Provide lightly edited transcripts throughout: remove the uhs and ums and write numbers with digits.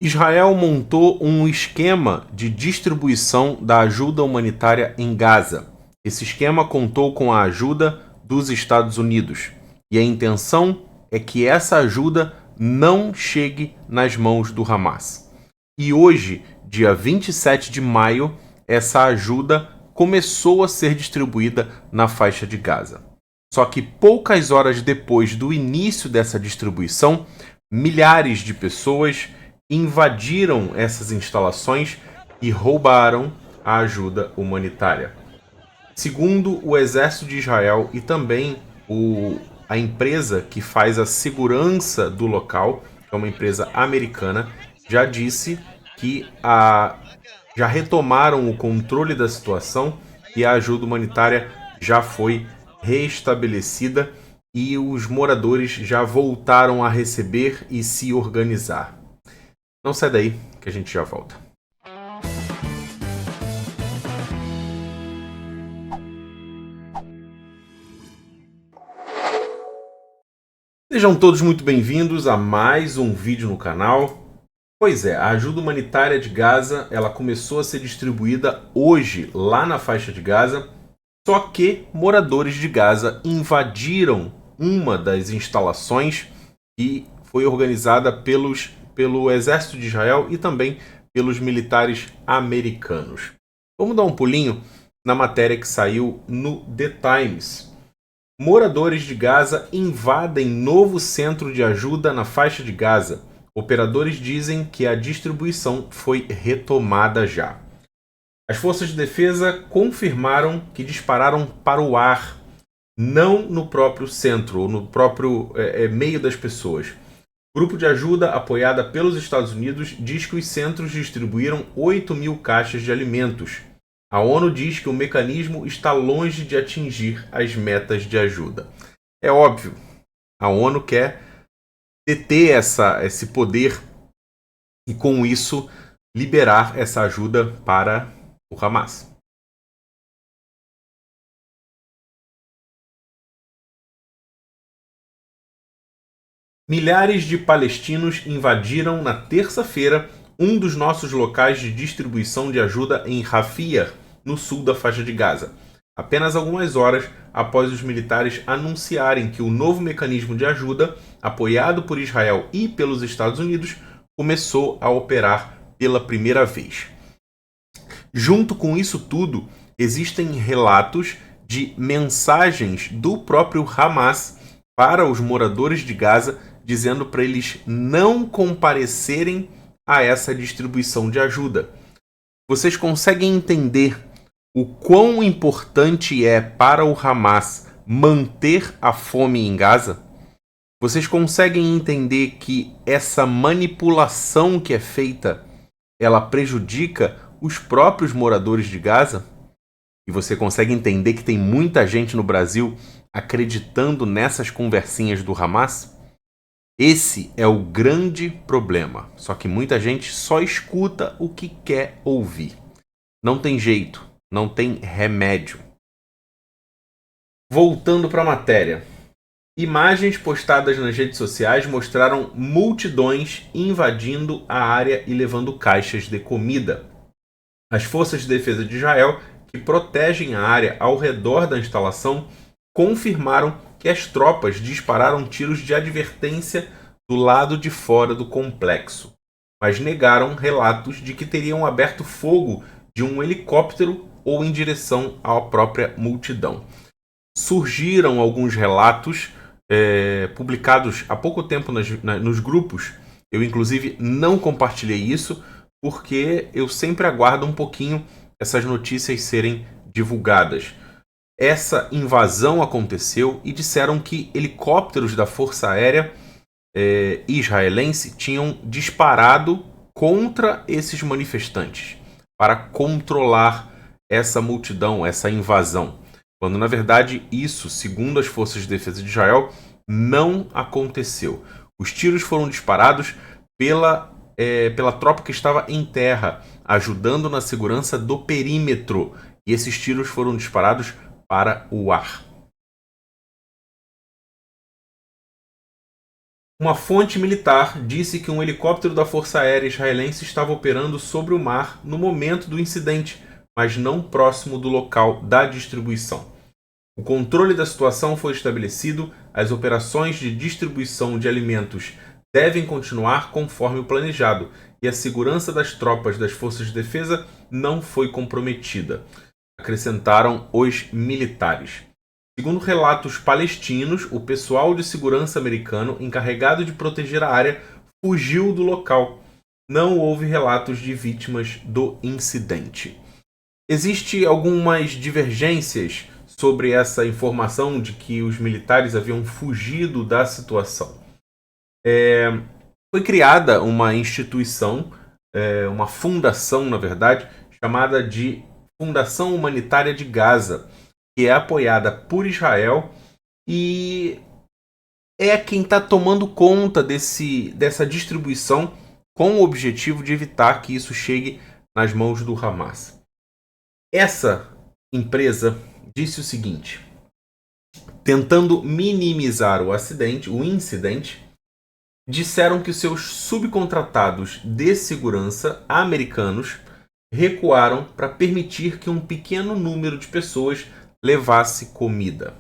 Israel montou um esquema de distribuição da ajuda humanitária em Gaza. Esse esquema contou com a ajuda dos Estados Unidos. E a intenção é que essa ajuda não chegue nas mãos do Hamas. E hoje, dia 27 de maio, essa ajuda começou a ser distribuída na faixa de Gaza. Só que poucas horas depois do início dessa distribuição, milhares de pessoas invadiram essas instalações e roubaram a ajuda humanitária. Segundo o exército de Israel e também a empresa que faz a segurança do local, que é uma empresa americana, já disse que já retomaram o controle da situação e a ajuda humanitária já foi restabelecida e os moradores já voltaram a receber e se organizar. Não sai daí que a gente já volta. Sejam todos muito bem-vindos a mais um vídeo no canal. Pois é, a ajuda humanitária de Gaza ela começou a ser distribuída hoje lá na faixa de Gaza, só que moradores de Gaza invadiram uma das instalações que foi organizada pelo exército de Israel e também pelos militares americanos. Vamos dar um pulinho na matéria que saiu no The Times. Moradores de Gaza invadem novo centro de ajuda na faixa de Gaza. Operadores dizem que a distribuição foi retomada já. As forças de defesa confirmaram que dispararam para o ar, não no próprio centro ou no próprio meio das pessoas. O grupo de ajuda, apoiada pelos Estados Unidos, diz que os centros distribuíram 8.000 caixas de alimentos. A ONU diz que o mecanismo está longe de atingir as metas de ajuda. É óbvio, a ONU quer deter esse poder e, com isso, liberar essa ajuda para o Hamas. Milhares de palestinos invadiram na terça-feira um dos nossos locais de distribuição de ajuda em Rafia, no sul da faixa de Gaza, apenas algumas horas após os militares anunciarem que o novo mecanismo de ajuda, apoiado por Israel e pelos Estados Unidos, começou a operar pela primeira vez. Junto com isso tudo, existem relatos de mensagens do próprio Hamas para os moradores de Gaza, dizendo para eles não comparecerem a essa distribuição de ajuda. Vocês conseguem entender o quão importante é para o Hamas manter a fome em Gaza? Vocês conseguem entender que essa manipulação que é feita, ela prejudica os próprios moradores de Gaza? E você consegue entender que tem muita gente no Brasil acreditando nessas conversinhas do Hamas? Esse é o grande problema. Só que muita gente só escuta o que quer ouvir. Não tem jeito, não tem remédio. Voltando para a matéria. Imagens postadas nas redes sociais mostraram multidões invadindo a área e levando caixas de comida. As forças de defesa de Israel, que protegem a área ao redor da instalação, confirmaram que as tropas dispararam tiros de advertência do lado de fora do complexo, mas negaram relatos de que teriam aberto fogo de um helicóptero ou em direção à própria multidão. Surgiram alguns relatos publicados há pouco tempo nos grupos. Eu, inclusive, não compartilhei isso porque eu sempre aguardo um pouquinho essas notícias serem divulgadas. Essa invasão aconteceu e disseram que helicópteros da Força Aérea israelense tinham disparado contra esses manifestantes para controlar essa multidão, essa invasão. Quando, na verdade, isso, segundo as forças de defesa de Israel, não aconteceu. Os tiros foram disparados pela tropa que estava em terra, ajudando na segurança do perímetro. E esses tiros foram disparados para o ar. Uma fonte militar disse que um helicóptero da Força Aérea Israelense estava operando sobre o mar no momento do incidente, mas não próximo do local da distribuição. O controle da situação foi estabelecido, as operações de distribuição de alimentos devem continuar conforme o planejado e a segurança das tropas das forças de defesa não foi comprometida, acrescentaram os militares. Segundo relatos palestinos, o pessoal de segurança americano encarregado de proteger a área fugiu do local. Não houve relatos de vítimas do incidente. Existem algumas divergências sobre essa informação de que os militares haviam fugido da situação. Foi criada uma instituição, uma fundação, na verdade, chamada de Fundação Humanitária de Gaza, que é apoiada por Israel e é quem está tomando conta dessa distribuição com o objetivo de evitar que isso chegue nas mãos do Hamas. Essa empresa disse o seguinte, tentando minimizar o incidente, disseram que seus subcontratados de segurança americanos recuaram para permitir que um pequeno número de pessoas levasse comida.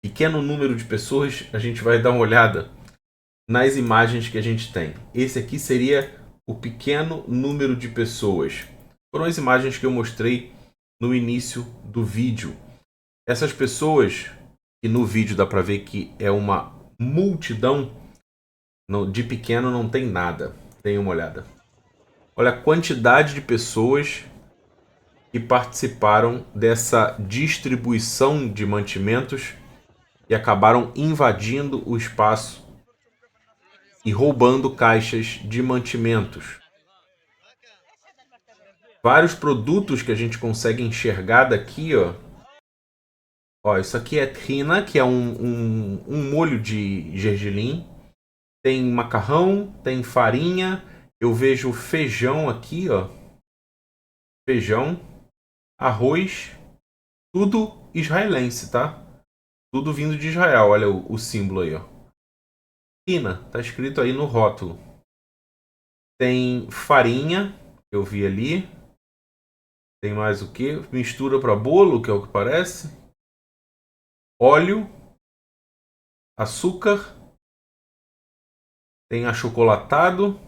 Pequeno número de pessoas, a gente vai dar uma olhada nas imagens que a gente tem. Esse aqui seria o pequeno número de pessoas. Foram as imagens que eu mostrei no início do vídeo. Essas pessoas, que no vídeo dá para ver que é uma multidão, de pequeno não tem nada. Deem uma olhada. Olha a quantidade de pessoas que participaram dessa distribuição de mantimentos e acabaram invadindo o espaço e roubando caixas de mantimentos. Vários produtos que a gente consegue enxergar daqui, ó, isso aqui é trina, que é um molho de gergelim. Tem macarrão, tem farinha. Eu vejo feijão aqui, ó. Feijão, arroz, tudo israelense, tá? Tudo vindo de Israel. Olha o símbolo aí, ó. Trina, tá escrito aí no rótulo. Tem farinha, eu vi ali. Tem mais o que? Mistura para bolo, que é o que parece. Óleo, açúcar. Tem achocolatado.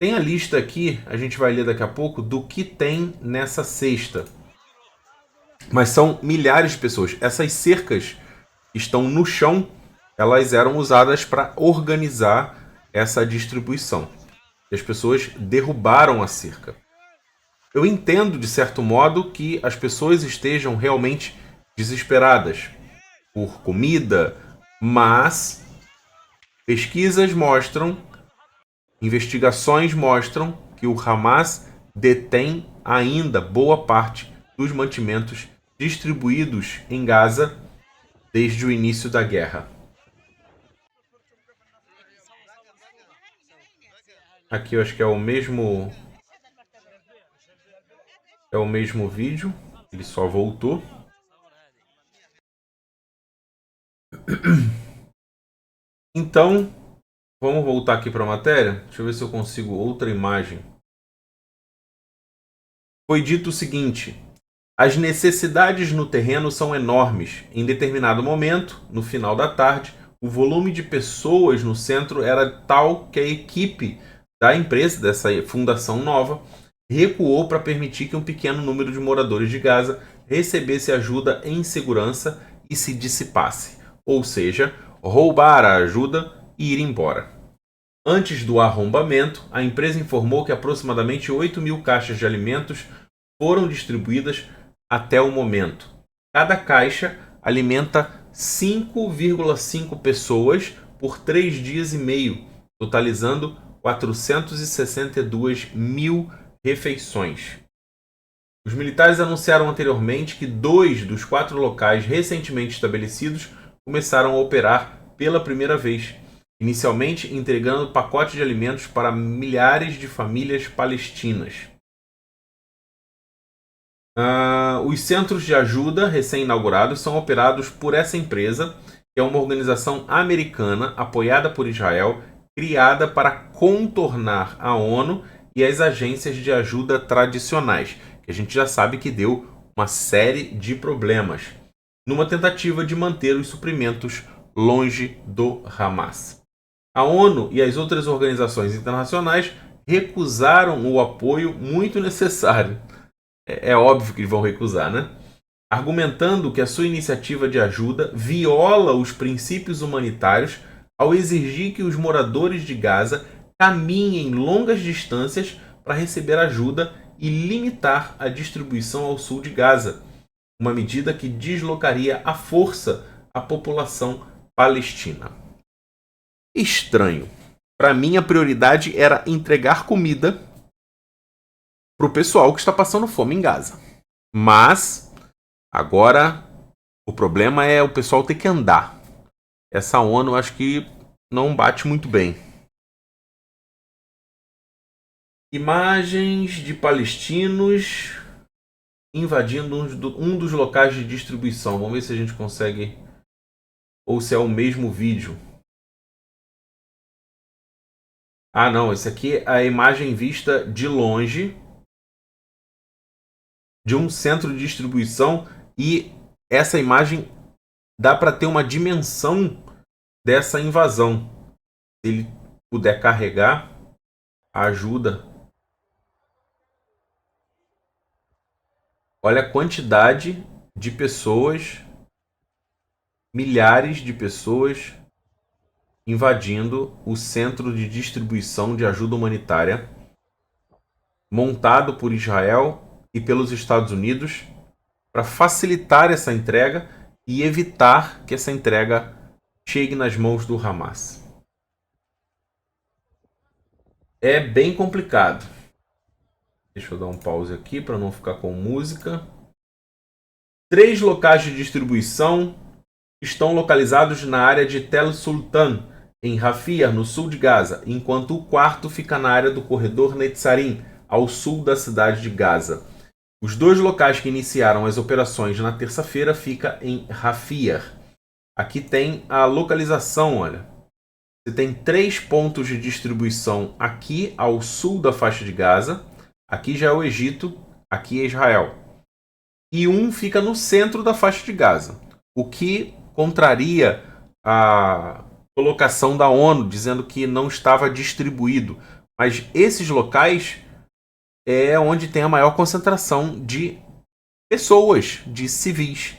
Tem a lista aqui, a gente vai ler daqui a pouco, do que tem nessa cesta. Mas são milhares de pessoas. Essas cercas estão no chão, elas eram usadas para organizar essa distribuição. E as pessoas derrubaram a cerca. Eu entendo, de certo modo, que as pessoas estejam realmente desesperadas por comida, mas pesquisas mostram, investigações mostram que o Hamas detém ainda boa parte dos mantimentos distribuídos em Gaza desde o início da guerra. Aqui eu acho que é o mesmo vídeo, ele só voltou. Então, vamos voltar aqui para a matéria. Deixa eu ver se eu consigo outra imagem. Foi dito o seguinte: as necessidades no terreno são enormes. Em determinado momento, no final da tarde, o volume de pessoas no centro era tal que a equipe da empresa, dessa fundação nova, recuou para permitir que um pequeno número de moradores de Gaza recebesse ajuda em segurança e se dissipasse. Ou seja, roubar a ajuda e ir embora. Antes do arrombamento, a empresa informou que aproximadamente 8.000 caixas de alimentos foram distribuídas até o momento. Cada caixa alimenta 5,5 pessoas por 3 dias e meio, totalizando 462 mil refeições. Os militares anunciaram anteriormente que 2 dos 4 locais recentemente estabelecidos começaram a operar pela primeira vez, inicialmente entregando pacotes de alimentos para milhares de famílias palestinas. Os centros de ajuda recém-inaugurados são operados por essa empresa que é uma organização americana apoiada por Israel, criada para contornar a ONU e as agências de ajuda tradicionais, que a gente já sabe que deu uma série de problemas, numa tentativa de manter os suprimentos longe do Hamas. A ONU e as outras organizações internacionais recusaram o apoio muito necessário. É óbvio que vão recusar, né? Argumentando que a sua iniciativa de ajuda viola os princípios humanitários ao exigir que os moradores de Gaza caminhem longas distâncias para receber ajuda e limitar a distribuição ao sul de Gaza, uma medida que deslocaria à força a população palestina. Estranho. Para mim, a prioridade era entregar comida para o pessoal que está passando fome em Gaza. Mas agora o problema é o pessoal ter que andar. Essa ONU acho que não bate muito bem. Imagens de palestinos invadindo um dos locais de distribuição. Vamos ver se a gente consegue, ou se é o mesmo vídeo. Ah, não, esse aqui é a imagem vista de longe de um centro de distribuição, e essa imagem dá para ter uma dimensão dessa invasão. Se ele puder carregar, ajuda. Olha a quantidade de pessoas, milhares de pessoas invadindo o centro de distribuição de ajuda humanitária, montado por Israel e pelos Estados Unidos, para facilitar essa entrega e evitar que essa entrega chegue nas mãos do Hamas. É bem complicado. Deixa eu dar um pause aqui para não ficar com música. 3 locais de distribuição estão localizados na área de Tel Sultan, em Rafia, no sul de Gaza, enquanto o quarto fica na área do corredor Netzarim, ao sul da cidade de Gaza. Os 2 locais que iniciaram as operações na terça-feira ficam em Rafia. Aqui tem a localização, olha. Você tem 3 pontos de distribuição aqui ao sul da faixa de Gaza. Aqui já é o Egito, aqui é Israel. E um fica no centro da faixa de Gaza, o que contraria a colocação da ONU, dizendo que não estava distribuído. Mas esses locais é onde tem a maior concentração de pessoas, de civis.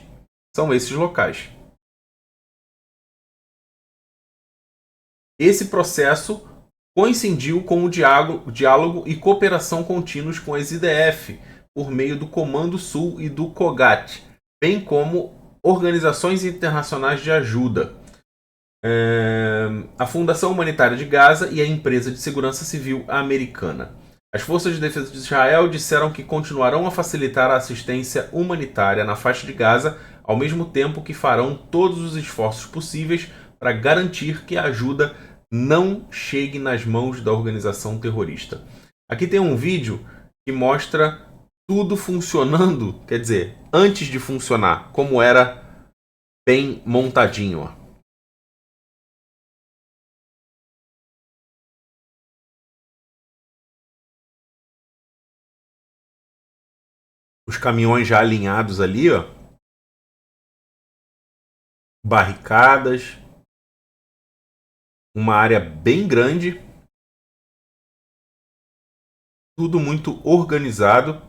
São esses locais. Esse processo coincidiu com o diálogo e cooperação contínuos com as IDF, por meio do Comando Sul e do COGAT, bem como organizações internacionais de ajuda, a Fundação Humanitária de Gaza e a Empresa de Segurança Civil Americana. As forças de defesa de Israel disseram que continuarão a facilitar a assistência humanitária na faixa de Gaza, ao mesmo tempo que farão todos os esforços possíveis para garantir que a ajuda não chegue nas mãos da organização terrorista. Aqui tem um vídeo que mostra tudo funcionando, quer dizer, antes de funcionar, como era bem montadinho. Ó. Os caminhões já alinhados ali, ó. Barricadas. Uma área bem grande. Tudo muito organizado.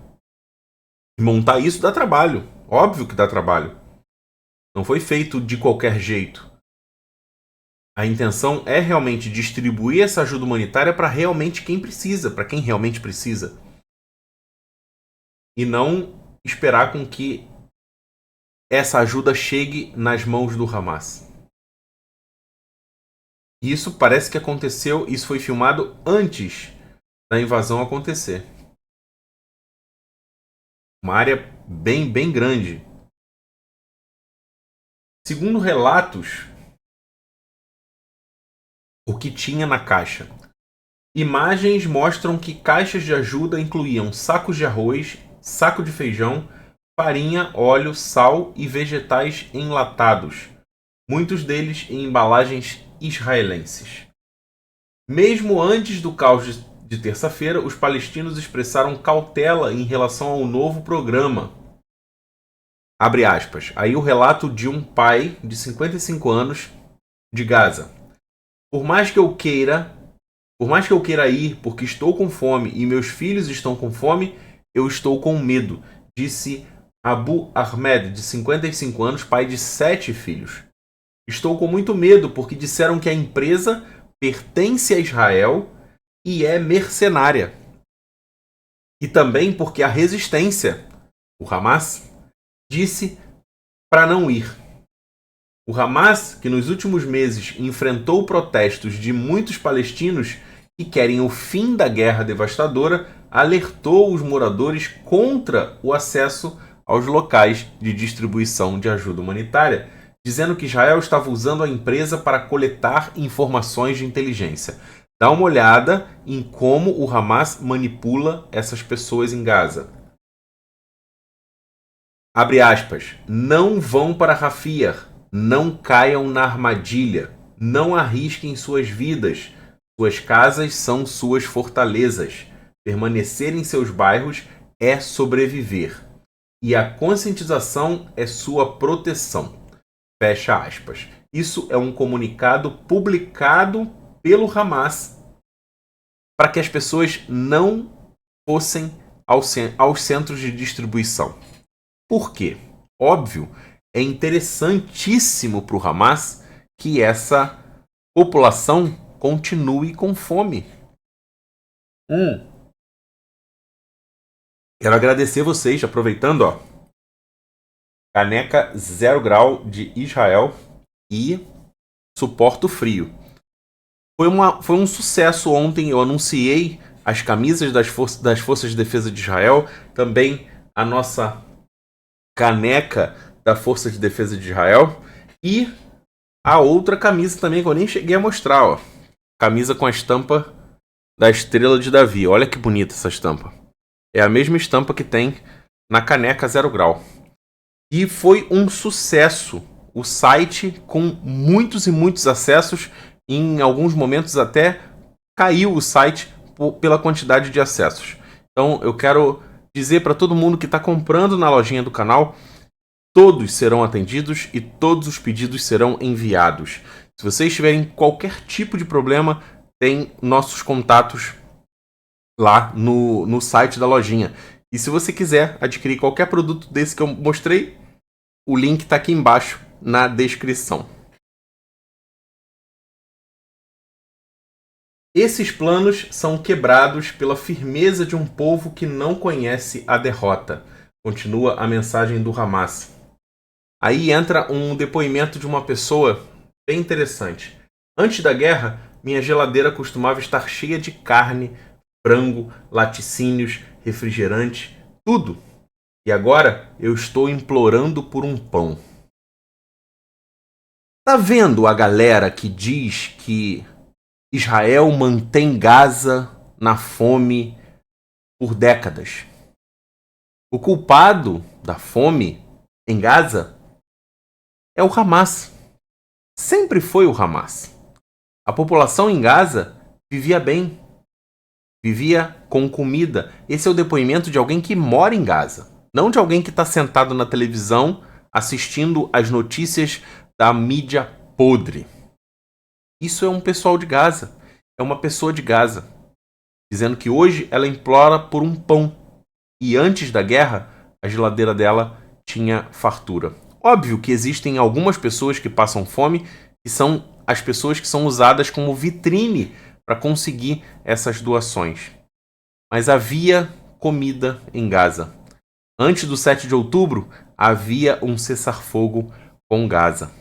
Montar isso dá trabalho. Óbvio que dá trabalho. Não foi feito de qualquer jeito. A intenção é realmente distribuir essa ajuda humanitária para realmente quem precisa, para quem realmente precisa. E não esperar com que essa ajuda chegue nas mãos do Hamas. Isso parece que aconteceu, isso foi filmado antes da invasão acontecer. Uma área bem grande. Segundo relatos, o que tinha na caixa. Imagens mostram que caixas de ajuda incluíam sacos de arroz, saco de feijão, farinha, óleo, sal e vegetais enlatados. muitos deles em embalagens israelenses. Mesmo antes do caos de terça-feira, os palestinos expressaram cautela em relação ao novo programa. Abre aspas. Aí o relato de um pai de 55 anos de Gaza. Por mais que eu queira ir porque estou com fome e meus filhos estão com fome, eu estou com medo, disse Abu Ahmed, de 55 anos, pai de 7 filhos. Estou com muito medo porque disseram que a empresa pertence a Israel e é mercenária. E também porque a resistência, o Hamas, disse para não ir. O Hamas, que nos últimos meses enfrentou protestos de muitos palestinos que querem o fim da guerra devastadora, alertou os moradores contra o acesso aos locais de distribuição de ajuda humanitária, dizendo que Israel estava usando a empresa para coletar informações de inteligência. Dá uma olhada em como o Hamas manipula essas pessoas em Gaza. Abre aspas. Não vão para Rafia. Não caiam na armadilha. Não arrisquem suas vidas. Suas casas são suas fortalezas. Permanecer em seus bairros é sobreviver. E a conscientização é sua proteção. Fecha aspas. Isso é um comunicado publicado pelo Hamas para que as pessoas não fossem aos centros de distribuição. Por quê? Óbvio, é interessantíssimo para o Hamas que essa população continue com fome. Quero agradecer vocês, aproveitando, caneca 0 grau de Israel e suporto frio. Foi um sucesso ontem, eu anunciei as camisas das Forças de Defesa de Israel, também a nossa caneca da Força de Defesa de Israel e a outra camisa também que eu nem cheguei a mostrar, camisa com a estampa da Estrela de Davi. Olha que bonita essa estampa. É a mesma estampa que tem na caneca 0 grau. E foi um sucesso. O site com muitos e muitos acessos. Em alguns momentos até caiu o site pela quantidade de acessos. Então eu quero dizer para todo mundo que está comprando na lojinha do canal, todos serão atendidos e todos os pedidos serão enviados. Se vocês tiverem qualquer tipo de problema, tem nossos contatos lá no site da lojinha. E se você quiser adquirir qualquer produto desse que eu mostrei, o link está aqui embaixo na descrição. Esses planos são quebrados pela firmeza de um povo que não conhece a derrota. Continua a mensagem do Hamas. Aí entra um depoimento de uma pessoa bem interessante. Antes da guerra, minha geladeira costumava estar cheia de carne, frango, laticínios, refrigerante, tudo. E agora eu estou implorando por um pão. Tá vendo a galera que diz que Israel mantém Gaza na fome por décadas? O culpado da fome em Gaza é o Hamas. Sempre foi o Hamas. A população em Gaza vivia bem. Vivia com comida. Esse é o depoimento de alguém que mora em Gaza. Não de alguém que está sentado na televisão assistindo as notícias da mídia podre. Isso é um pessoal de Gaza. É uma pessoa de Gaza. Dizendo que hoje ela implora por um pão. E antes da guerra, a geladeira dela tinha fartura. Óbvio que existem algumas pessoas que passam fome, que são as pessoas que são usadas como vitrine para conseguir essas doações. Mas havia comida em Gaza. Antes do 7 de outubro, havia um cessar-fogo com Gaza.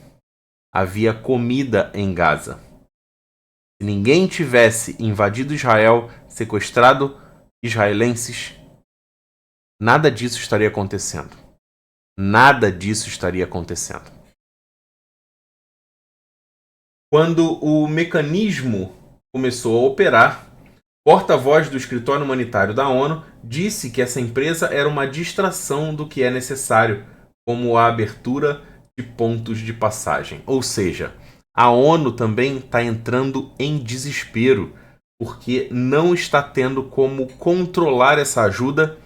Havia comida em Gaza. Se ninguém tivesse invadido Israel, sequestrado israelenses, nada disso estaria acontecendo. Nada disso estaria acontecendo. Quando o mecanismo começou a operar, porta-voz do Escritório Humanitário da ONU disse que essa empresa era uma distração do que é necessário, como a abertura de pontos de passagem. Ou seja, a ONU também está entrando em desespero, porque não está tendo como controlar essa ajuda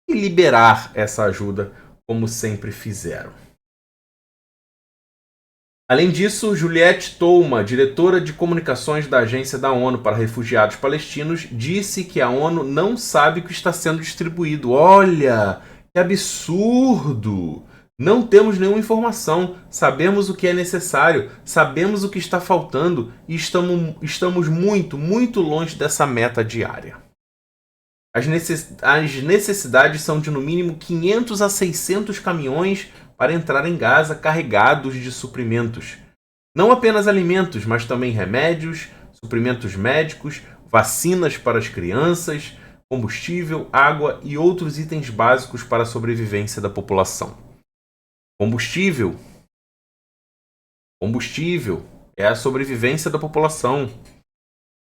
e liberar essa ajuda como sempre fizeram. Além disso, Juliette Touma, diretora de comunicações da Agência da ONU para Refugiados Palestinos, disse que a ONU não sabe o que está sendo distribuído. Olha, que absurdo! Não temos nenhuma informação, sabemos o que é necessário, sabemos o que está faltando e estamos muito, muito longe dessa meta diária. As necessidades são de no mínimo 500 a 600 caminhões para entrar em Gaza carregados de suprimentos. Não apenas alimentos, mas também remédios, suprimentos médicos, vacinas para as crianças, combustível, água e outros itens básicos para a sobrevivência da população. Combustível é a sobrevivência da população.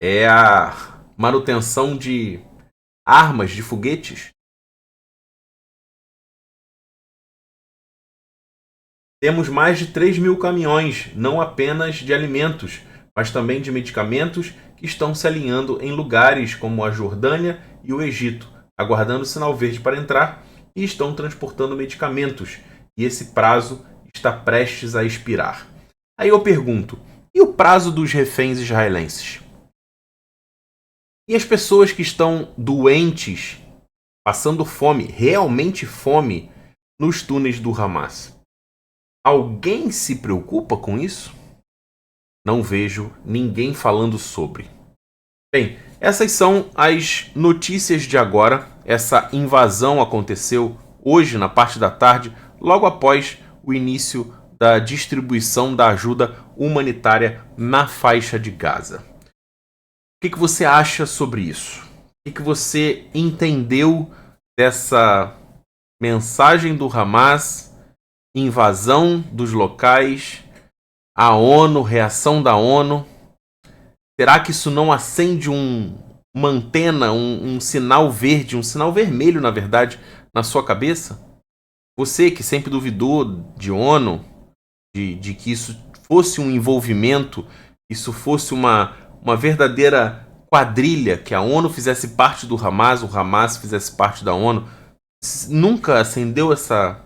É a manutenção de armas, de foguetes. Temos mais de 3.000 caminhões, não apenas de alimentos, mas também de medicamentos que estão se alinhando em lugares como a Jordânia e o Egito, aguardando o sinal verde para entrar e estão transportando medicamentos. E esse prazo está prestes a expirar. Aí eu pergunto, e o prazo dos reféns israelenses? E as pessoas que estão doentes, passando fome, realmente fome, nos túneis do Hamas? Alguém se preocupa com isso? Não vejo ninguém falando sobre. Bem, essas são as notícias de agora. Essa invasão aconteceu hoje, na parte da tarde, logo após o início da distribuição da ajuda humanitária na faixa de Gaza. O que você acha sobre isso? O que você entendeu dessa mensagem do Hamas, invasão dos locais, a ONU, reação da ONU? Será que isso não acende uma antena, um sinal verde, um sinal vermelho, na verdade, na sua cabeça? Você que sempre duvidou de ONU, de que isso fosse um envolvimento, isso fosse uma verdadeira quadrilha, que a ONU fizesse parte do Hamas, o Hamas fizesse parte da ONU, nunca acendeu essa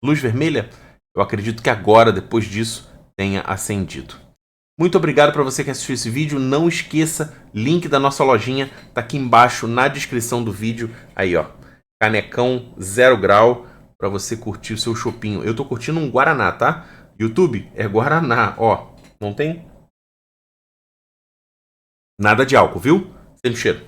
luz vermelha? Eu acredito que agora, depois disso, tenha acendido. Muito obrigado para você que assistiu esse vídeo. Não esqueça, link da nossa lojinha tá aqui embaixo na descrição do vídeo. Aí, ó, canecão 0 grau para você curtir o seu chopinho. Eu tô curtindo um Guaraná, tá? YouTube é Guaraná, ó. Não tem nada de álcool, viu? Sente cheiro.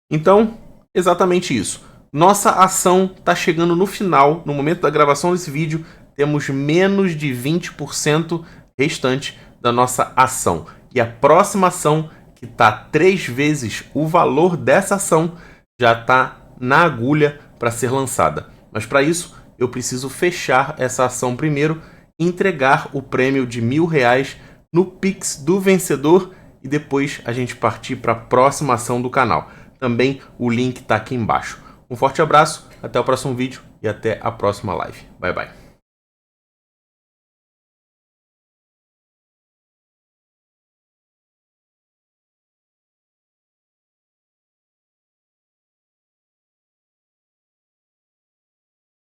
Então, exatamente isso. Nossa ação tá chegando no final. No momento da gravação desse vídeo, temos menos de 20% restante da nossa ação. E a próxima ação, que está 3 vezes o valor dessa ação, já está na agulha para ser lançada. Mas para isso, eu preciso fechar essa ação primeiro, entregar o prêmio de R$1.000 no Pix do vencedor e depois a gente partir para a próxima ação do canal. Também o link está aqui embaixo. Um forte abraço, até o próximo vídeo e até a próxima live. Bye, bye.